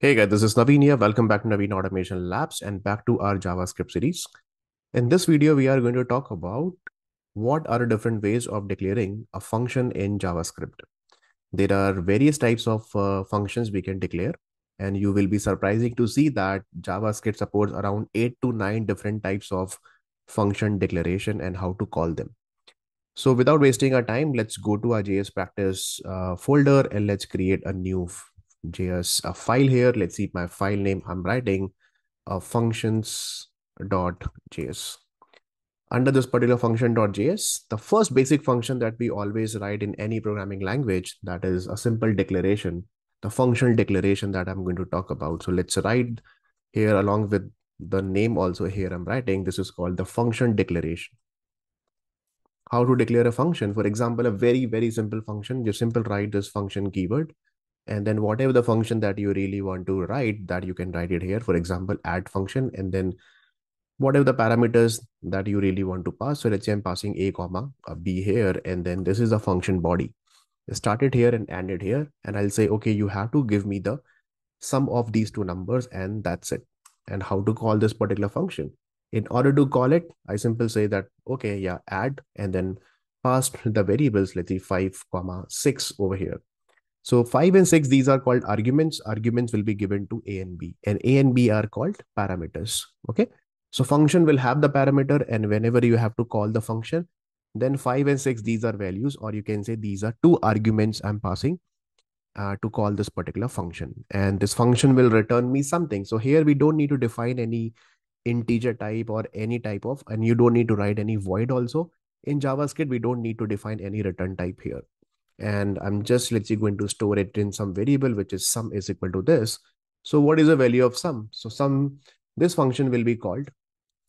Hey guys, this is Naveen here. Welcome back to Naveen Automation Labs and back to our JavaScript series. In this video, we are going to talk about what are the different ways of declaring a function in JavaScript. There are various types of functions we can declare, and you will be surprising to see that JavaScript supports around 8 to 9 different types of function declaration and how to call them. So without wasting our time, let's go to our JS practice folder and let's create a new JS file here. Let's see my file name. I'm writing functions.js. Under this particular function.js, the first basic function that we always write in any programming language, that is a simple declaration, the functional declaration that I'm going to talk about. So let's write here along with the name also here I'm writing. This is called the function declaration. How to declare a function? For example, a very simple function. You simple write this function keyword, and then whatever the function that you really want to write, that you can write it here. For example, add function, and then whatever the parameters that you really want to pass. So let's say I'm passing a comma a b here, and then this is a function body. Start it here and end it here, and I'll say, okay, you have to give me the sum of these two numbers, and that's it. And how to call this particular function? In order to call it, I simply say that, okay, yeah, add, and then pass the variables, let's see, 5 comma 6 over here. So 5 and 6, these are called arguments. Arguments will be given to a and a and b are called parameters. Okay. So function will have the parameter, and whenever you have to call the function, then 5 and 6, these are values, or you can say these are two arguments I'm passing to call this particular function. And this function will return me something. So here we don't need to define any integer type or any type of, and you don't need to write any void also. In JavaScript, we don't need to define any return type here. And I'm just, let's say, going to store it in some variable, which is sum is equal to this. So what is the value of sum? So sum, this function will be called,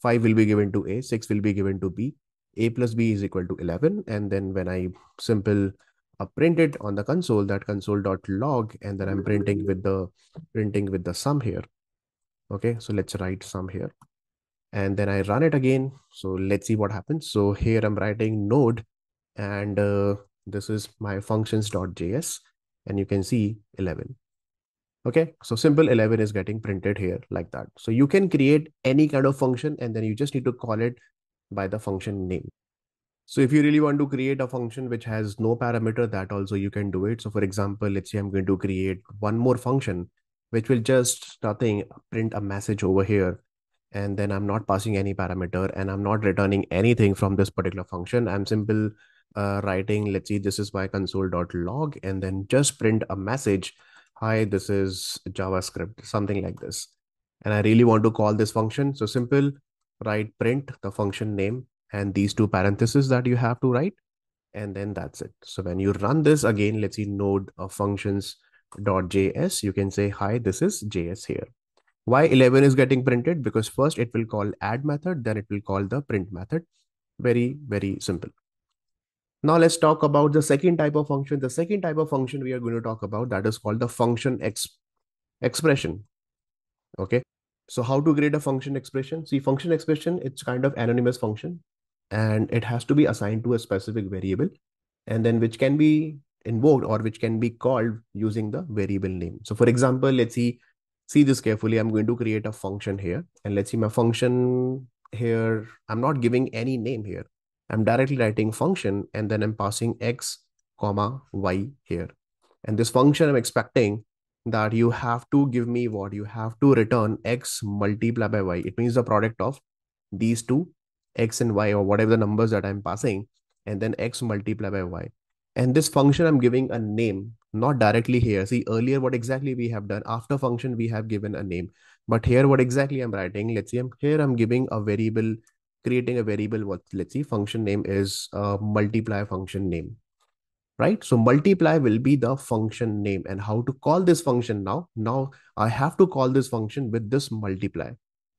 5 will be given to a, 6 will be given to b, a plus b is equal to 11. And then when I simple print it on the console, that console.log, and then I'm printing with the sum here. Okay, so let's write sum here, and then I run it again. So let's see what happens. So here I'm writing node, and this is my functions.js, and you can see 11. Okay, so simple 11 is getting printed here like that. So you can create any kind of function, and then you just need to call it by the function name. So if you really want to create a function which has no parameter, that also you can do it. So for example, let's say I'm going to create one more function which will just nothing print a message over here, and then I'm not passing any parameter and I'm not returning anything from this particular function. I'm simple writing, let's see, this is my console.log, and then just print a message. Hi, this is JavaScript, something like this. And I really want to call this function. So simple write print the function name and these two parentheses that you have to write, and then that's it. So when you run this again, let's see, node of functions.js, you can say, hi, this is JS here. Why 11 is getting printed? Because first it will call add method, then it will call the print method. Very simple. Now let's talk about the second type of function. The second type of function we are going to talk about, that is called the function expression. Okay. So how to create a function expression? See, function expression, it's kind of anonymous function, and it has to be assigned to a specific variable, and then which can be invoked or which can be called using the variable name. So for example, let's see this carefully. I'm going to create a function here, and let's see my function here. I'm not giving any name here. I'm directly writing function, and then I'm passing x comma y here. And this function, I'm expecting that you have to give me what you have to return x multiplied by y. It means the product of these two, x and y, or whatever the numbers that I'm passing, and then x multiplied by y. And this function, I'm giving a name, not directly here. See, earlier, what exactly we have done, after function, we have given a name. But here, what exactly I'm writing, let's see, I'm giving a variable, creating a variable, what, let's see, function name is multiply function name, right? So multiply will be the function name. And how to call this function now? Now I have to call this function with this multiply.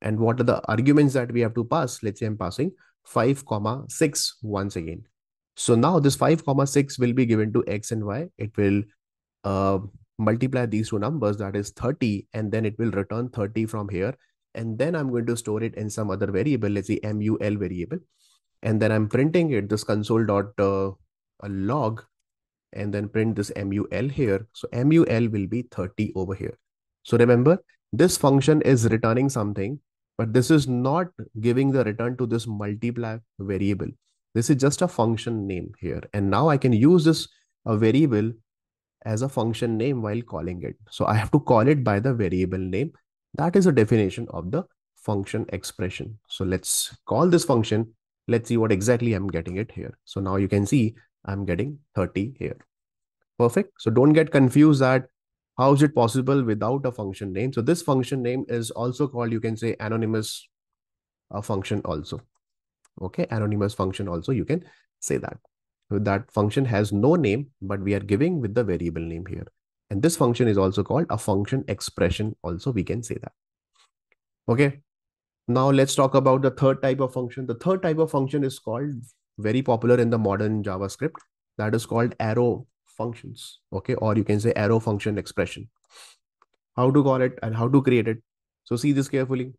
And what are the arguments that we have to pass? Let's say I'm passing 5 comma 6 once again. So now this 5 comma 6 will be given to x and y. It will uh, multiply these two numbers, that is 30, and then it will return 30 from here. And then I'm going to store it in some other variable, let's say mul variable. And then I'm printing it, this console.log, and then print this mul here. So mul will be 30 over here. So remember, this function is returning something, but this is not giving the return to this multiply variable. This is just a function name here. And now I can use this a variable as a function name while calling it. So I have to call it by the variable name. That is a definition of the function expression. So let's call this function. Let's see what exactly I'm getting it here. So now you can see I'm getting 30 here. Perfect. So don't get confused that how is it possible without a function name. So this function name is also called, you can say, anonymous function also. Okay, anonymous function also, you can say that. So that function has no name, but we are giving with the variable name here. And this function is also called a function expression also, we can say that. Okay, now let's talk about the third type of function. The third type of function is called, very popular in the modern JavaScript, that is called arrow functions. Okay, or you can say arrow function expression. How to call it and how to create it. So see this carefully.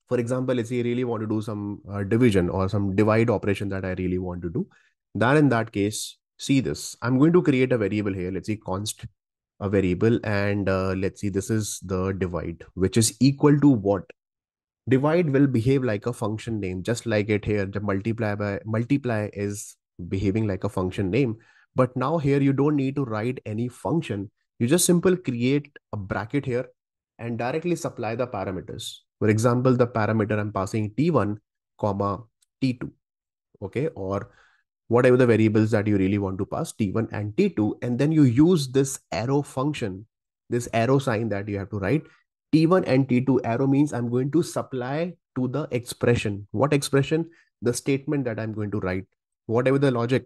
For example, let's say I really want to do some division or some divide operation that I really want to do. Then in that case, see this. I'm going to create a variable here. Let's see const a variable, and let's see, this is the divide, which is equal to what? Divide will behave like a function name, just like it here. The multiply is behaving like a function name. But now here you don't need to write any function. You just simple create a bracket here and directly supply the parameters. For example, the parameter I'm passing t1, comma t2. Okay, or whatever the variables that you really want to pass, t1 and t2, and then you use this arrow function, this arrow sign that you have to write. T1 and T2 arrow means I'm going to supply to the expression. What expression? The statement that I'm going to write. Whatever the logic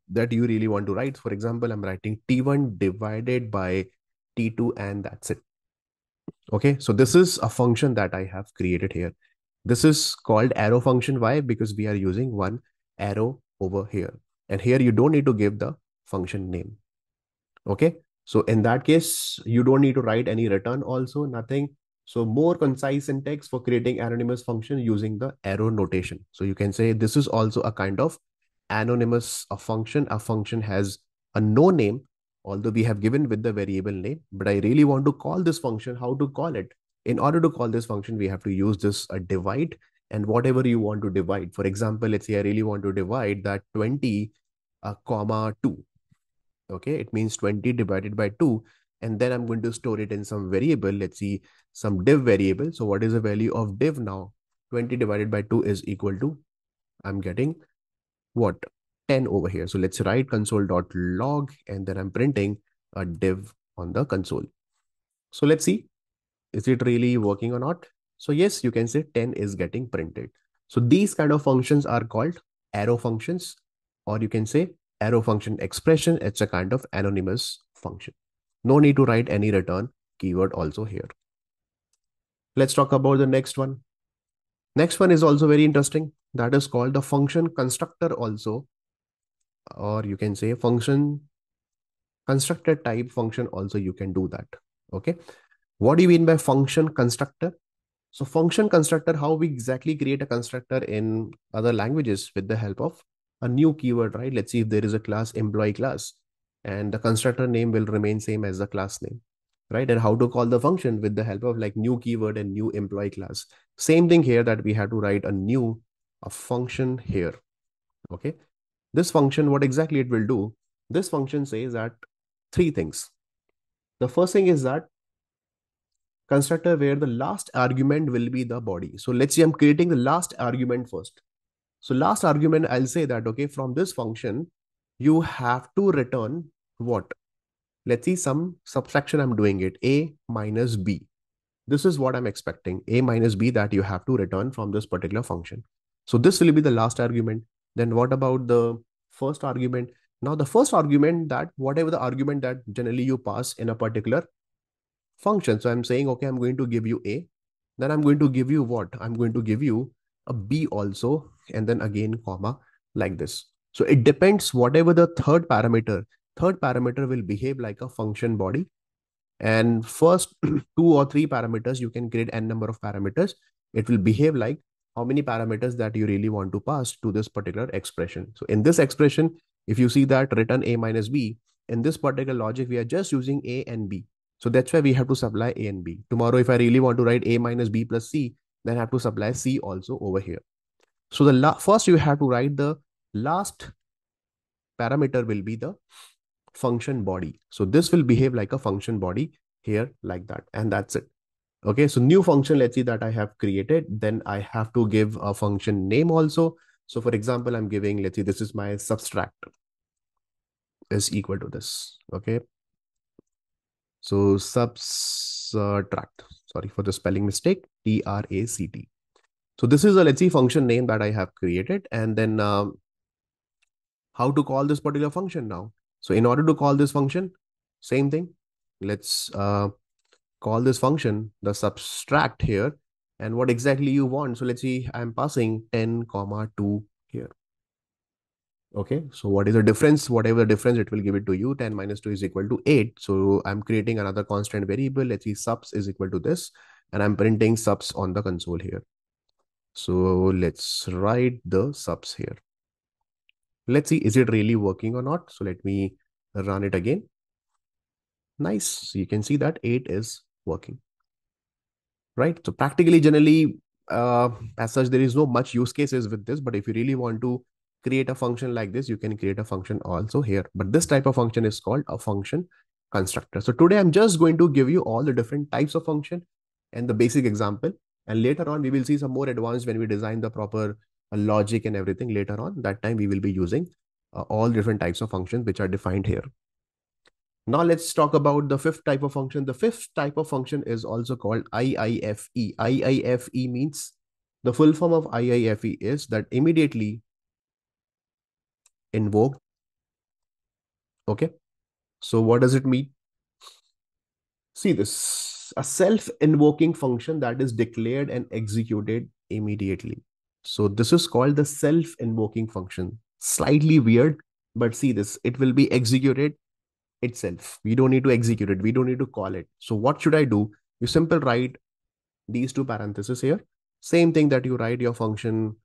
that you really want to write. For example, I'm writing T1 divided by T2 and that's it. Okay, so this is a function that I have created here. This is called arrow function. Why? Because we are using one arrow over here. And here you don't need to give the function name. Okay, so in that case, you don't need to write any return also, nothing. So more concise syntax for creating anonymous function using the arrow notation. So you can say this is also a kind of anonymous a function. A function has a no name, although we have given with the variable name, but I really want to call this function. How to call it? In order to call this function, we have to use this divide and whatever you want to divide. For example, let's say I really want to divide that 20 comma 2. Okay, it means 20 divided by 2, and then I'm going to store it in some variable. Let's see, some div variable. So what is the value of div now? 20 divided by 2 is equal to, I'm getting what? 10 over here. So let's write console.log, and then I'm printing a div on the console. So let's see, is it really working or not? So yes, you can say 10 is getting printed. So these kind of functions are called arrow functions, or you can say arrow function expression. It's a kind of anonymous function. No need to write any return keyword also here. Let's talk about the next one. Next one is also very interesting. That is called the function constructor also, or you can say function constructor type function also, you can do that. Okay. What do you mean by function constructor? So function constructor, how we exactly create a constructor in other languages with the help of a new keyword, right? Let's see if there is a class employee class and the constructor name will remain same as the class name, right? And how to call the function with the help of like new keyword and new employee class. Same thing here, that we have to write a function here. Okay. This function, what exactly it will do? This function says that three things. The first thing is that constructor where the last argument will be the body. So let's say I'm creating the last argument first. So last argument, I'll say that, okay, from this function, you have to return what? Let's see, some subtraction I'm doing it, a minus b. This is what I'm expecting, a minus b, that you have to return from this particular function. So this will be the last argument. Then what about the first argument? Now the first argument, that whatever the argument that generally you pass in a particular function. So I'm saying, okay, I'm going to give you a, then I'm going to give you what? I'm going to give you a b also, and then again comma, like this. So it depends whatever the third parameter will behave like a function body. And first two or three parameters, you can create n number of parameters. It will behave like how many parameters that you really want to pass to this particular expression. So in this expression, if you see that return a minus b, in this particular logic, we are just using a and b. So that's why we have to supply A and B. Tomorrow, if I really want to write A minus B plus C, then I have to supply C also over here. So the first you have to write the last parameter will be the function body. So this will behave like a function body here like that. And that's it. Okay, so new function, let's see that I have created. Then I have to give a function name also. So for example, I'm giving, let's see, this is my subtract is equal to this. Okay, so subtract, sorry for the spelling mistake, TRACT. So this is a, let's see, function name that I have created. And then how to call this particular function now. So in order to call this function, same thing. Let's call this function the subtract here, and what exactly you want. So let's see, I'm passing 10 comma 2 here. Okay, so what is the difference? Whatever the difference, it will give it to you. 10 minus 2 is equal to 8. So I'm creating another constant variable. Let's see, subs is equal to this, and I'm printing subs on the console here. So let's write the subs here. Let's see, is it really working or not? So let me run it again. Nice. So you can see that 8 is working. Right? So practically, generally, as such, there is no much use cases with this. But if you really want to create a function like this, you can create a function also here. But this type of function is called a function constructor. So today, I'm just going to give you all the different types of function and the basic example. And later on, we will see some more advanced when we design the proper logic and everything later on. That time, we will be using all different types of functions which are defined here. Now let's talk about the fifth type of function. The fifth type of function is also called IIFE. IIFE means, the full form of IIFE is that immediately invoked. Okay. So what does it mean? See this, a self-invoking function that is declared and executed immediately. So this is called the self-invoking function. Slightly weird, but see this, it will be executed itself. We don't need to execute it. We don't need to call it. So what should I do? You simple write these two parentheses here. Same thing that you write your function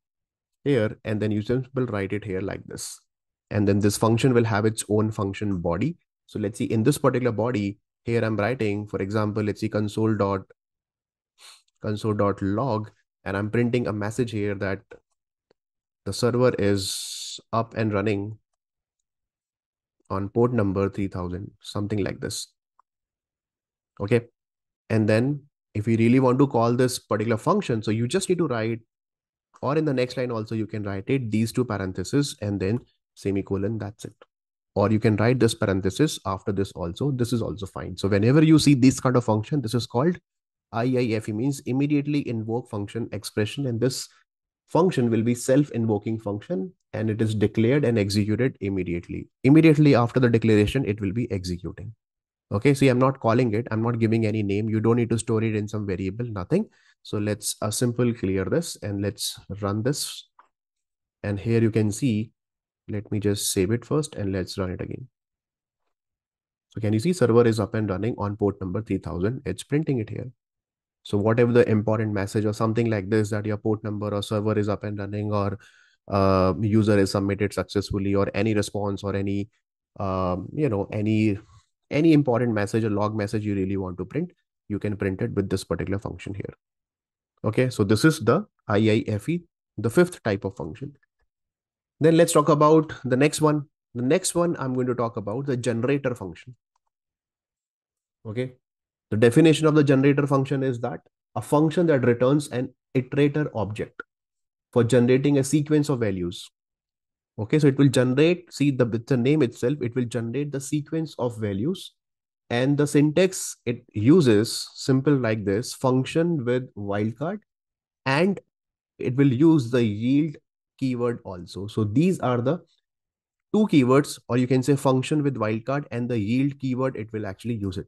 here, and then you simple write it here like this. And then this function will have its own function body. So let's see, in this particular body, here I'm writing, for example, let's see console.log, and I'm printing a message here that the server is up and running on port number 3000, something like this. Okay. And then if you really want to call this particular function, so you just need to write, or in the next line also, you can write it, these two parentheses and then semicolon, that's it. Or you can write this parenthesis after this also. This is also fine. So whenever you see this kind of function, this is called IIFE, means immediately invoke function expression. And this function will be self-invoking function, and it is declared and executed immediately. Immediately after the declaration, it will be executing. Okay, see, I'm not calling it. I'm not giving any name. You don't need to store it in some variable, nothing. So let's simple clear this and let's run this. And here you can see, let me just save it first and let's run it again. So can you see server is up and running on port number 3000. It's printing it here. So whatever the important message or something like this, that your port number or server is up and running, or user is submitted successfully, or any response, or any, any important message or log message you really want to print, you can print it with this particular function here. Okay, so this is the IIFE, the fifth type of function. Then let's talk about the next one. The next one, I'm going to talk about the generator function. Okay, the definition of the generator function is that a function that returns an iterator object for generating a sequence of values. Okay, so it will generate, see with the name itself, it will generate the sequence of values. And the syntax it uses simple like this: function with wildcard, and it will use the yield keyword also. So these are the two keywords, or you can say function with wildcard and the yield keyword, it will actually use it.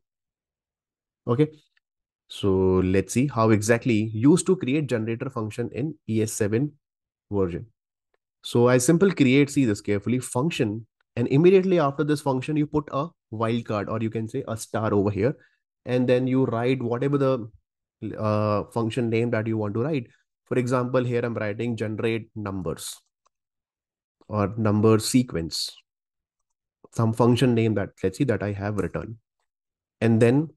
Okay, so let's see how exactly used to create generator function in ES7 version. So I simple create, see this carefully, function, and immediately after this function, you put a wildcard, or you can say a star over here, and then you write whatever the function name that you want to write. For example, here I'm writing generate numbers or number sequence, some function name that, let's see, that I have written. And then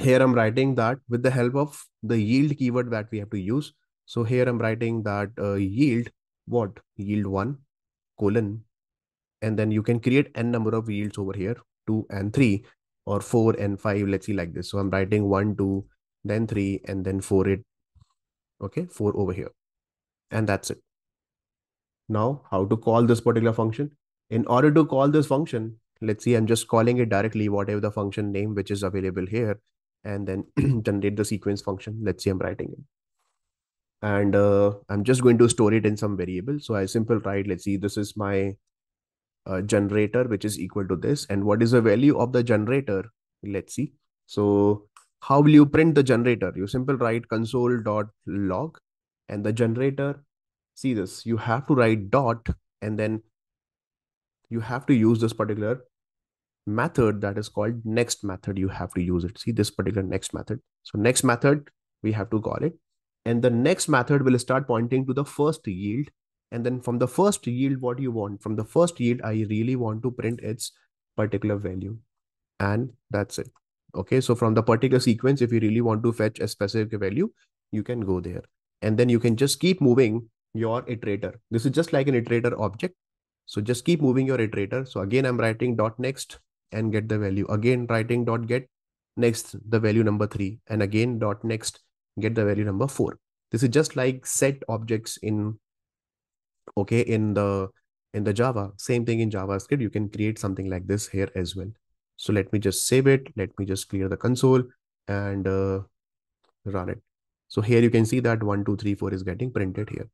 here I'm writing that with the help of the yield keyword that we have to use. So here I'm writing that yield, what? Yield 1 colon, and then you can create n number of yields over here, 2 and 3 or 4 and 5. Let's see like this. So I'm writing 1, 2, then 3, and then 4, 8. Okay, 4 over here. And that's it. Now, how to call this particular function? In order to call this function, let's see, I'm just calling it directly, whatever the function name which is available here, and then generate the sequence function. Let's see, I'm writing it. And I'm just going to store it in some variable. So I simple write, let's see, this is my generator, which is equal to this. And what is the value of the generator? Let's see. So how will you print the generator? You simple write console.log, and the generator, see this, you have to write dot, and then you have to use this particular method that is called next method. You have to use it. See this particular next method. So next method, we have to call it. And the next method will start pointing to the first yield. And then from the first yield, what you want? From the first yield, I really want to print its particular value. And that's it. Okay, so from the particular sequence, if you really want to fetch a specific value, you can go there. And then you can just keep moving your iterator. This is just like an iterator object. So just keep moving your iterator. So again, I'm writing dot next and get the value. Again, writing dot get next, the value number 3. And again, dot next, get the value number 4. This is just like set objects in, okay, in the Java. Same thing in JavaScript. You can create something like this here as well. So let me just save it. Let me just clear the console and run it. So here you can see that 1, 2, 3, 4 is getting printed here.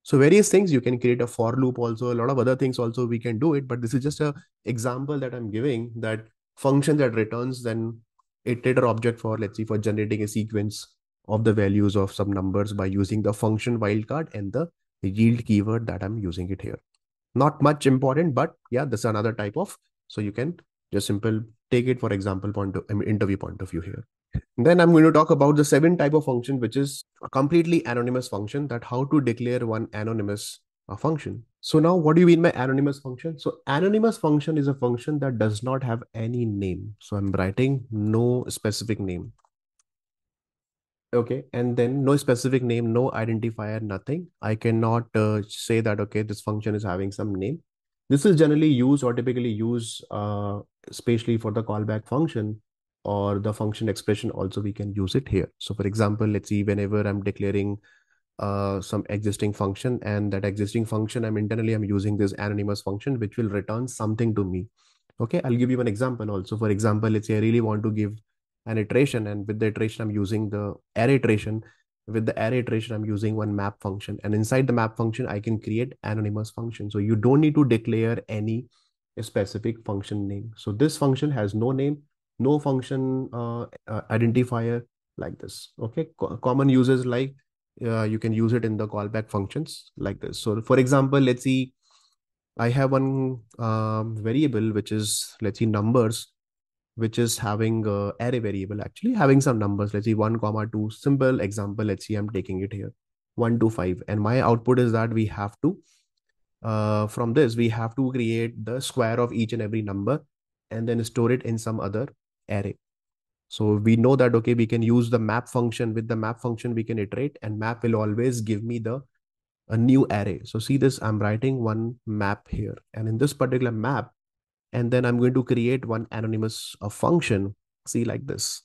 So various things, you can create a for loop also, a lot of other things also we can do it, but this is just a example that I'm giving, that function that returns then iterator object for, let's see, for generating a sequence of the values of some numbers by using the function wildcard and the yield keyword that I'm using it here. Not much important, but yeah, this is another type of, so you can just simple take it for example point of, I mean, interview point of view here. Then I'm going to talk about the 7 type of function, which is a completely anonymous function, that how to declare one anonymous function. So now what do you mean by anonymous function? So anonymous function is a function that does not have any name. So I'm writing no specific name. Okay, and then no specific name, no identifier, nothing. I cannot say that, okay, this function is having some name. This is generally used or typically used, especially for the callback function or the function expression. Also, we can use it here. So for example, let's see, whenever I'm declaring some existing function, and that existing function, I'm using this anonymous function, which will return something to me. Okay, I'll give you an example also. For example, let's say I really want to give an iteration, and with the iteration, I'm using the array iteration. With the array iteration, I'm using one map function, and inside the map function, I can create anonymous function. So you don't need to declare any specific function name. So this function has no name, no function identifier, like this. Okay, common uses like you can use it in the callback functions like this. So for example, let's see, I have one variable, which is, let's see, numbers, which is having array variable, actually having some numbers. Let's see, 1 comma 2, simple example. Let's see, I'm taking it here, 1 to 5. And my output is that we have to, from this, we have to create the square of each and every number and then store it in some other array. So we know that, okay, we can use the map function. With the map function, we can iterate, and map will always give me the a new array. So see this, I'm writing one map here, and in this particular map, and then I'm going to create one anonymous function. See like this.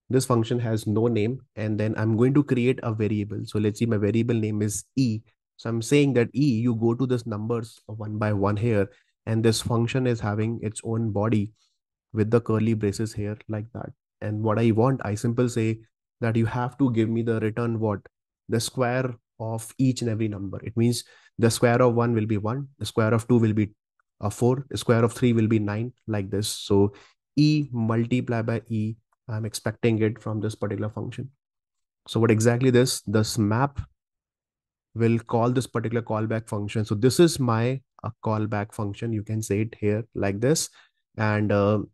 This function has no name, and then I'm going to create a variable. So let's see, my variable name is E. So I'm saying that E, you go to this numbers one by one here, and this function is having its own body with the curly braces here like that. And what I want, I simple say that you have to give me the return what? The square of each and every number. It means the square of 1 will be 1, the square of 2 will be 4, the square of 3 will be 9, like this. So E multiply by E, I'm expecting it from this particular function. So what exactly this map will call this particular callback function. So this is my callback function. You can say it here like this. And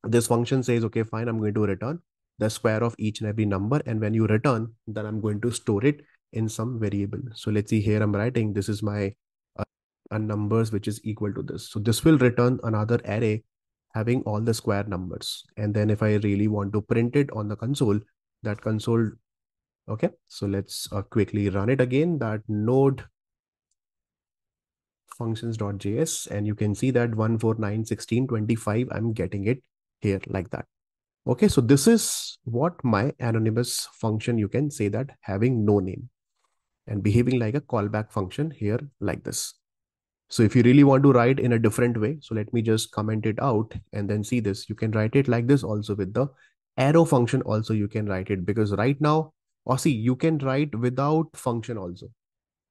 this function says, okay, fine, I'm going to return the square of each and every number. And when you return, then I'm going to store it in some variable. So let's see here, I'm writing, this is my numbers, which is equal to this. So this will return another array having all the square numbers. And then if I really want to print it on the console, that console, okay, so let's quickly run it again, that node functions.js, and you can see that 1491625, I'm getting it here like that. Okay, so this is what my anonymous function, you can say that, having no name and behaving like a callback function here like this. So if you really want to write in a different way, so let me just comment it out and then see this. You can write it like this also with the arrow function also you can write it, because right now, or see, you can write without function also.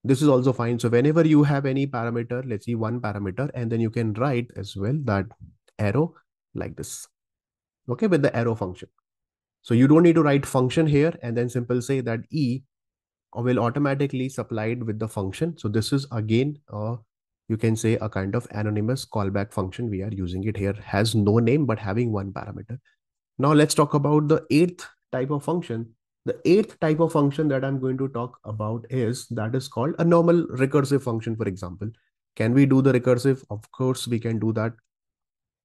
This is also fine. So whenever you have any parameter, let's see one parameter, and then you can write as well that arrow like this. Okay, with the arrow function. So you don't need to write function here and then simple say that E will automatically supplied with the function. So this is again, you can say a kind of anonymous callback function. We are using it here, has no name, but having one parameter. Now let's talk about the eighth type of function. The eighth type of function that I'm going to talk about is that is called a normal recursive function, for example. Can we do the recursive? Of course, we can do that.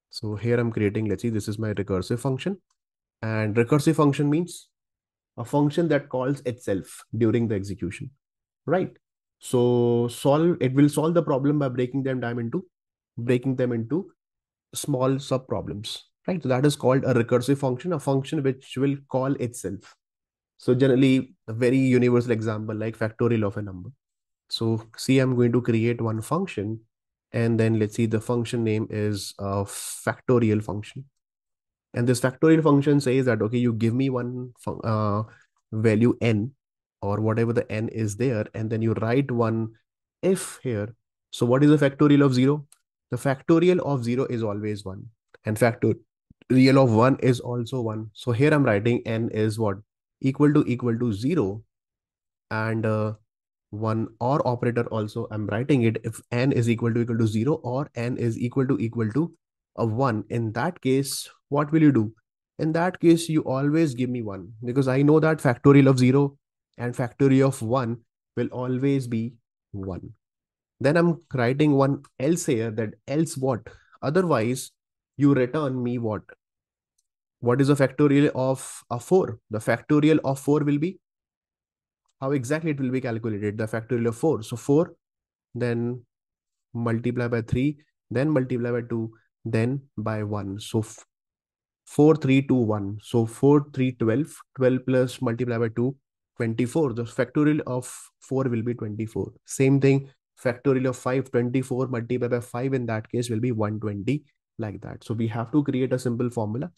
So here I'm creating, let's see, this is my recursive function. And recursive function means a function that calls itself during the execution, right? So it will solve the problem by breaking them into small sub problems, right? So that is called a recursive function, a function which will call itself. So generally, a very universal example like factorial of a number. So see, I'm going to create one function, and then let's see, the function name is a factorial function. And this factorial function says that, okay, you give me one value n, or whatever the n is there, and then you write one if here. So what is the factorial of 0? The factorial of 0 is always 1. And factorial of 1 is also 1. So here I'm writing n is what? Equal to 0. And one or operator also, I'm writing it if n is equal to 0 or n is equal to a 1. In that case, what will you do? In that case, you always give me 1, because I know that factorial of 0 and factorial of 1 will always be 1. Then I'm writing one else here, that else what? Otherwise, you return me what? What is the factorial of a 4? The factorial of 4 will be, how exactly it will be calculated? The factorial of 4. So 4, then multiply by 3, then multiply by 2, then by 1. So 4, 3, 2, 1. So 4, 3, 12. 12 plus multiply by 2, 24. The factorial of 4 will be 24. Same thing, factorial of 5, 24 multiplied by 5 in that case will be 120, like that. So we have to create a simple formula.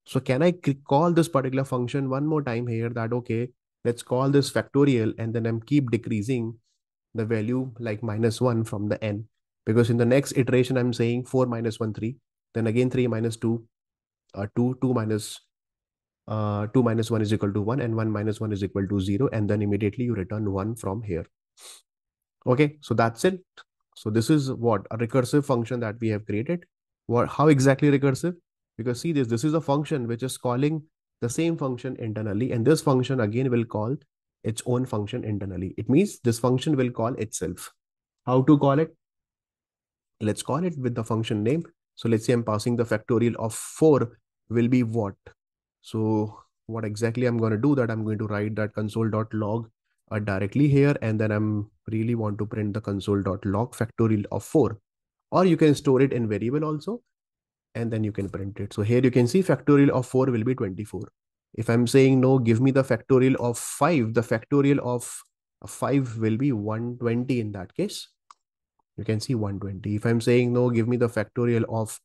So can I call this particular function one more time here, that, okay, let's call this factorial, and then I'm keep decreasing the value like -1 from the n, because in the next iteration I'm saying 4 minus 1 3, then again 3 minus 2 2 minus 2 minus 1 is equal to 1, and 1 minus 1 is equal to 0, and then immediately you return 1 from here. Okay, so that's it. So this is what a recursive function that we have created. How exactly recursive? Because see this is a function which is calling the same function internally, and this function again will call its own function internally. It means this function will call itself. How to call it? Let's call it with the function name. So let's say I'm passing the factorial of 4 will be what? So what exactly I'm going to do, that I'm going to write that console.log directly here, and then I'm really want to print the console.log factorial of 4, or you can store it in variable also, and then you can print it. So here you can see factorial of 4 will be 24. If I'm saying no, give me the factorial of 5, the factorial of 5 will be 120 in that case. You can see 120. If I'm saying no, give me the factorial of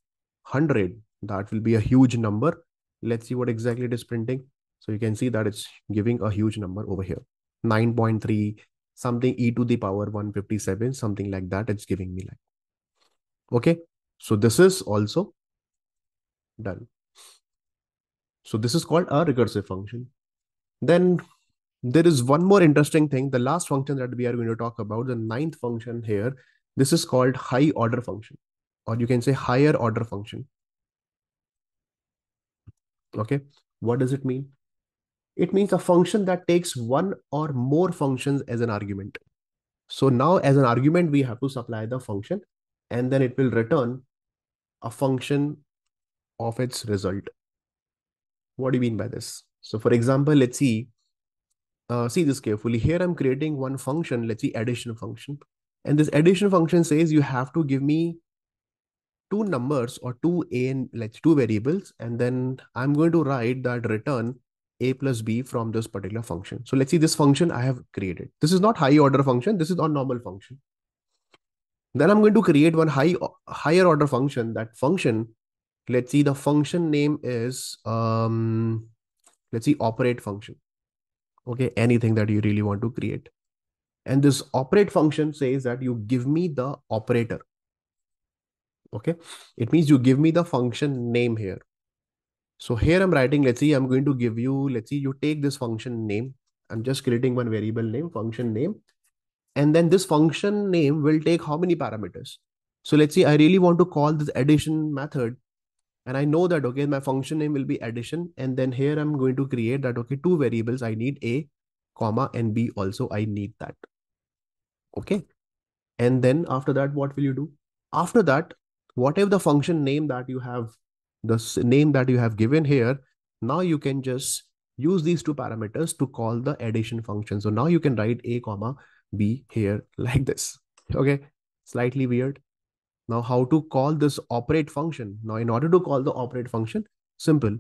100, that will be a huge number. Let's see what exactly it is printing. So you can see that it's giving a huge number over here. 9.3 something e to the power 157, something like that. It's giving me like. Okay. So this is also done. So this is called a recursive function. Then there is one more interesting thing. The last function that we are going to talk about, the ninth function here, this is called high order function, or you can say higher order function. Okay. What does it mean? It means a function that takes one or more functions as an argument. So now as an argument, we have to supply the function, and then it will return a function of its result. What do you mean by this? So for example, let's see this carefully. Here I'm creating one function, let's see addition function. And this addition function says you have to give me two numbers or two a and let's two variables, and then I'm going to write that return a plus b from this particular function. So let's see this function I have created. This is not high order function, this is not normal function. Then I'm going to create one higher order function. That function, let's see the function name is let's see operate function. Okay, anything that you really want to create. And this operate function says that you give me the operator. Okay, it means you give me the function name here. So here I'm writing, let's see, I'm going to give you, let's see, you take this function name. I'm just creating one variable name, function name. And then this function name will take how many parameters? So let's see, I really want to call this addition method. And I know that, okay, my function name will be addition. And then here I'm going to create that, okay, two variables. I need a, comma, and b also. I need that. Okay. And then after that, what will you do? After that, whatever the function name that you have, name that you have given here, now you can just use these two parameters to call the addition function. So now you can write a comma b here like this. Okay, slightly weird. Now how to call this operate function? Now in order to call the operate function, simple.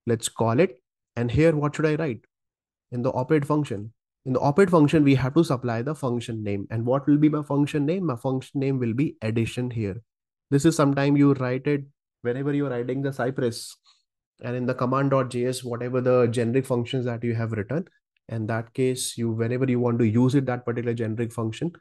Let's call it. And here, what should I write? In the operate function. In the operate function, we have to supply the function name. And what will be my function name? My function name will be addition here. This is sometime you write it whenever you're writing the Cypress and in the command.js, whatever the generic functions that you have written. In that case, you whenever you want to use it, that particular generic function,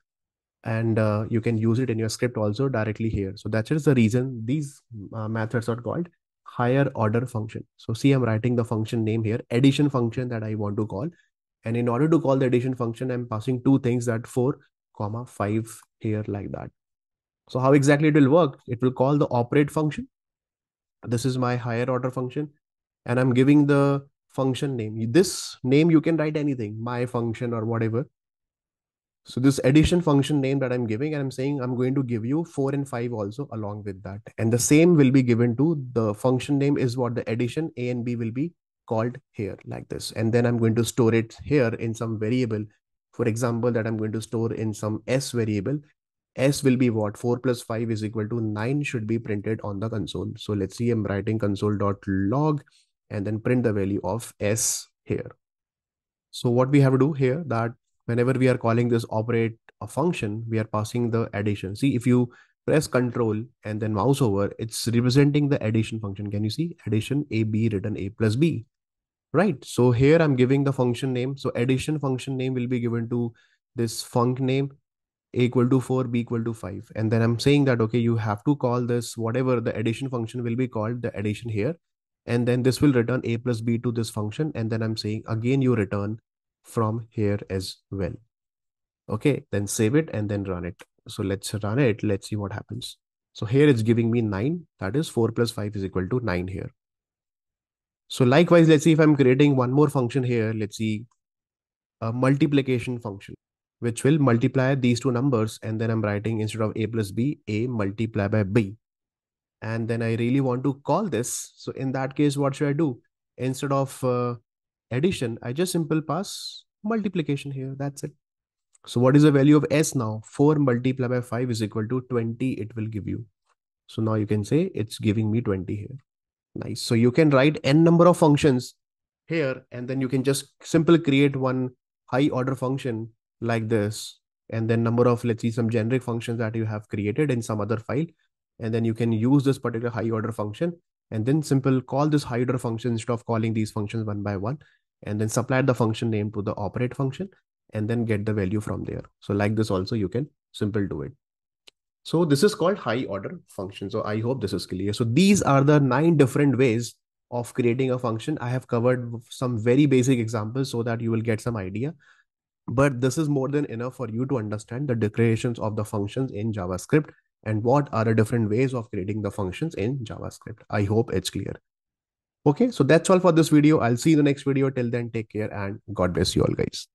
and you can use it in your script also directly here. So that is the reason these methods are called higher order function. So see, I'm writing the function name here, addition function that I want to call. And in order to call the addition function, I'm passing two things, that 4, 5 here like that. So how exactly it will work? It will call the operate function. This is my higher order function. And I'm giving the function name. This name, you can write anything, my function or whatever. So this addition function name that I'm giving, and I'm saying I'm going to give you 4 and 5 also along with that. And the same will be given to the function name is what the addition a and b will be called here like this. And then I'm going to store it here in some variable. For example, that I'm going to store in some s variable. S will be what? 4 plus 5 is equal to 9 should be printed on the console. So let's see, I'm writing console.log and then print the value of s here. So what we have to do here, that whenever we are calling this operate a function, we are passing the addition. See, if you press control and then mouse over, it's representing the addition function. Can you see addition a b written a plus b, right? So here I'm giving the function name. So addition function name will be given to this func name, a equal to 4, b equal to 5. And then I'm saying that, okay, you have to call this, whatever the addition function will be called, the addition here. And then this will return a plus b to this function. And then I'm saying again, you return from here as well. Okay, then save it and then run it. So let's run it. Let's see what happens. So here it's giving me 9. That is 4 plus 5 is equal to 9 here. So likewise, let's see if I'm creating one more function here. Let's see a multiplication function, which will multiply these two numbers. And then I'm writing, instead of a plus b, a multiply by b. And then I really want to call this. So in that case, what should I do? Instead of addition, I just simple pass multiplication here. That's it. So what is the value of s now? 4 multiplied by 5 is equal to 20. It will give you. So now you can say it's giving me 20 here. Nice. So you can write n number of functions here, and then you can just simply create one high order function like this. And then number of, let's see, some generic functions that you have created in some other file. And then you can use this particular high order function and then simple call this high order function instead of calling these functions one by one, and then supply the function name to the operate function and then get the value from there. So like this also you can simple do it. So this is called high order function. So I hope this is clear. So these are the 9 different ways of creating a function. I have covered some very basic examples so that you will get some idea. But this is more than enough for you to understand the declarations of the functions in JavaScript and what are the different ways of creating the functions in JavaScript. I hope it's clear. Okay, so that's all for this video. I'll see you in the next video. Till then, take care and God bless you all, guys.